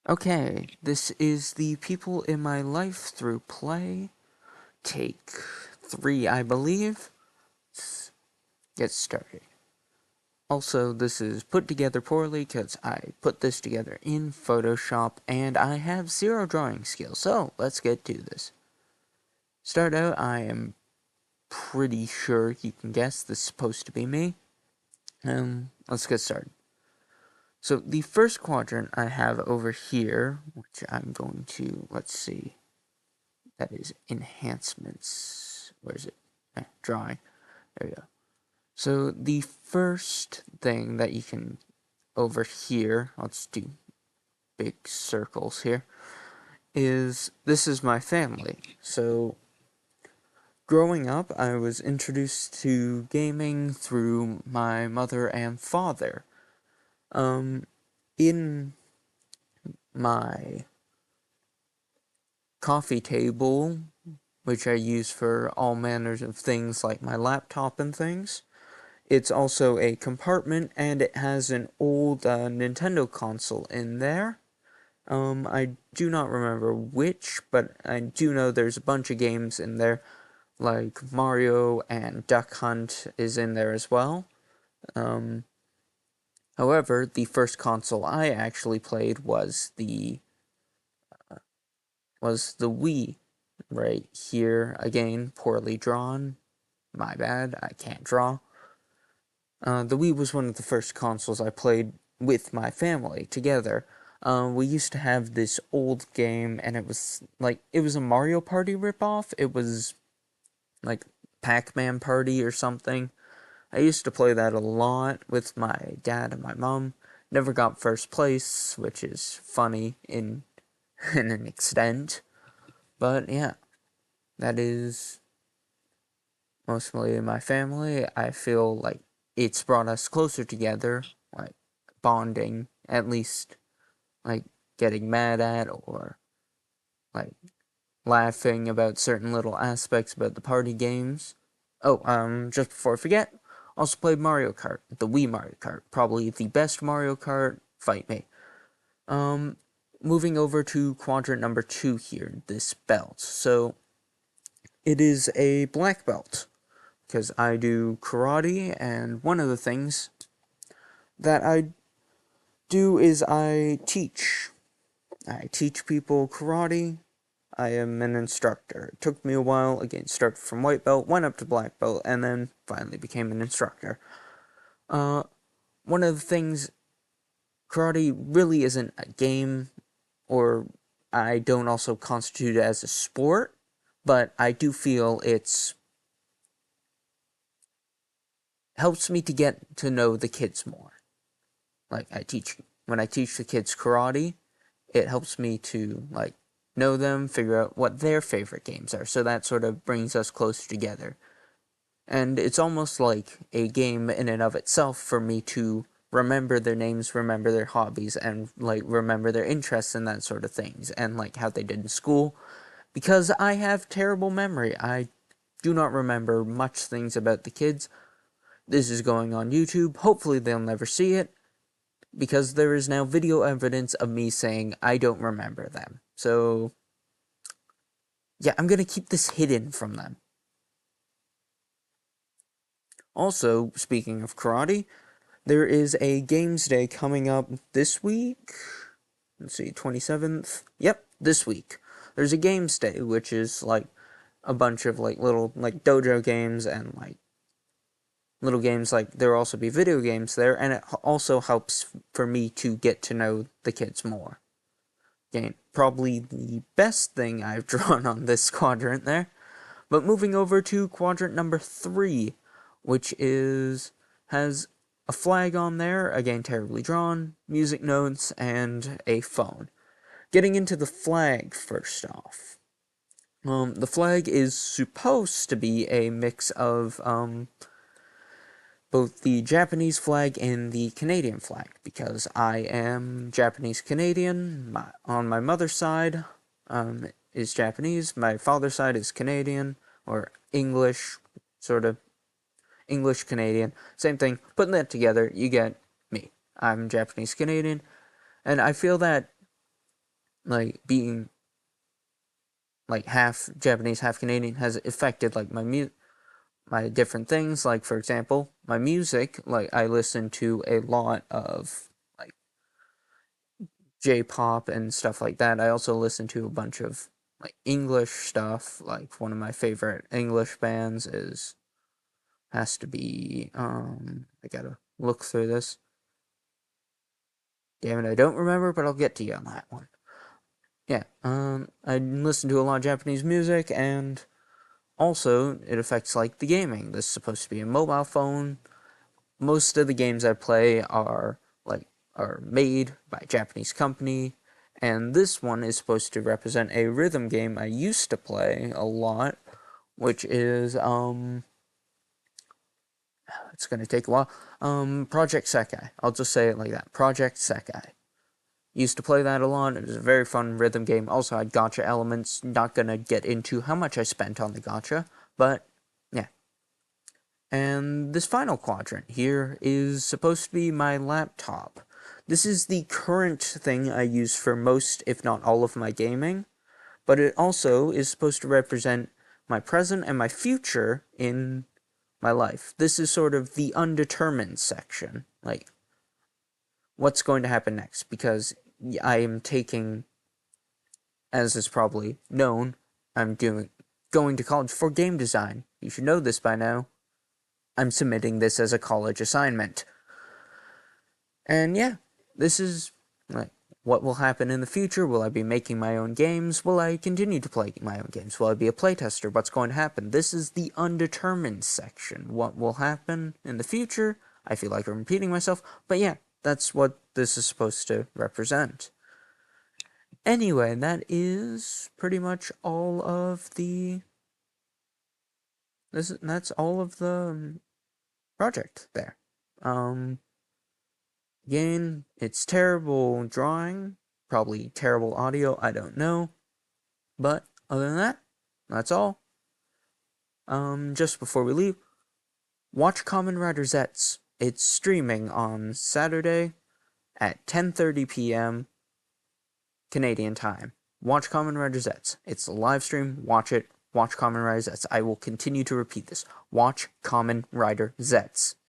Okay, this is the People in My Life Through Play. Take 3, I believe. Let's get started. Also, this is put together poorly because I put this together in Photoshop and I have 0 drawing skills, so let's get to this. Start out, I am pretty sure you can guess this is supposed to be me. Let's get started. So the first quadrant I have over here, which I'm going to, let's see, that is enhancements. Where is it? Drawing. There we go. So the first thing that you can, over here, let's do big circles here, is this is my family. So growing up, I was introduced to gaming through my mother and father. In my coffee table, which I use for all manners of things like my laptop and things, it's also a compartment, and it has an old Nintendo console in there. I do not remember which, but I do know there's a bunch of games in there, like Mario and Duck Hunt is in there as well. However, the first console I actually played was the Wii. Right here, again, poorly drawn. My bad, I can't draw. The Wii was one of the first consoles I played with my family together. We used to have this old game, and it was a Mario Party ripoff. It was like Pac-Man Party or something. I used to play that a lot with my dad and my mom. Never got first place, which is funny in in an extent. But yeah, that is mostly my family. I feel like it's brought us closer together, like bonding, at least like getting mad at or like laughing about certain little aspects about the party games. Oh, just before I forget, also played Mario Kart, the Wii Mario Kart, probably the best Mario Kart. Fight me. Um, Moving over to quadrant number 2 here, this belt. So it is a black belt because I do karate, and one of the things that I do is I teach. I teach people karate. I am an instructor. It took me a while, again, started from white belt, went up to black belt, and then finally became an instructor. One of the things, karate really isn't a game, or I don't also constitute it as a sport, but I do feel it's helps me to get to know the kids more. Like when I teach the kids karate, it helps me to know them, figure out what their favorite games are. So that sort of brings us closer together. And it's almost like a game in and of itself for me to remember their names, remember their hobbies, and remember their interests and that sort of things, and how they did in school. Because I have terrible memory. I do not remember much things about the kids. This is going on YouTube. Hopefully they'll never see it, because there is now video evidence of me saying I don't remember them. So, yeah, I'm gonna keep this hidden from them. Also, speaking of karate, there is a games day coming up this week. Let's see, 27th? Yep, this week. There's a games day, which is a bunch of little dojo games and little games. There'll also be video games there, and it also helps for me to get to know the kids more. Again, probably the best thing I've drawn on this quadrant there. But moving over to quadrant number 3, which has a flag on there, again terribly drawn, music notes, and a phone. Getting into the flag first off. The flag is supposed to be a mix of both the Japanese flag and the Canadian flag, because I am Japanese Canadian. On my mother's side is Japanese, my father's side is Canadian, or English, sort of English Canadian. Same thing, putting that together, you get me. I'm Japanese Canadian, and I feel that like being like half Japanese, half Canadian has affected like my different things. Like for example, my music, like I listen to a lot of like J-pop and stuff like that. I also listen to a bunch of like English stuff. Like one of my favorite English bands is has to be I gotta look through this. Damn it, I don't remember, but I'll get to you on that one. Yeah, I listen to a lot of Japanese music, and also it affects like the gaming. This is supposed to be a mobile phone. Most of the games I play are made by a Japanese company, and this one is supposed to represent a rhythm game I used to play a lot, which is it's gonna take a while. Project Sekai. I'll just say it like that. Project Sekai. Used to play that a lot. It was a very fun rhythm game. Also had gacha elements. Not gonna get into how much I spent on the gacha, but yeah. And this final quadrant here is supposed to be my laptop. This is the current thing I use for most, if not all, of my gaming, but it also is supposed to represent my present and my future in my life. This is sort of the undetermined section, like what's going to happen next, because I am taking, as is probably known, I'm going to college for game design. You should know this by now. I'm submitting this as a college assignment. And yeah, this is like what will happen in the future. Will I be making my own games? Will I continue to play my own games? Will I be a playtester? What's going to happen? This is the undetermined section. What will happen in the future? I feel like I'm repeating myself, but yeah, that's what this is supposed to represent. Anyway, that is pretty much all of the that's all of the project there. Again, it's terrible drawing, probably terrible audio, I don't know. But other than that, that's all. Just before we leave, watch Kamen Rider Zets. It's streaming on Saturday at 10:30 p.m. Canadian time. Watch Kamen Rider Zets. It's a live stream. Watch it. Watch Kamen Rider Zets. I will continue to repeat this. Watch Kamen Rider Zets.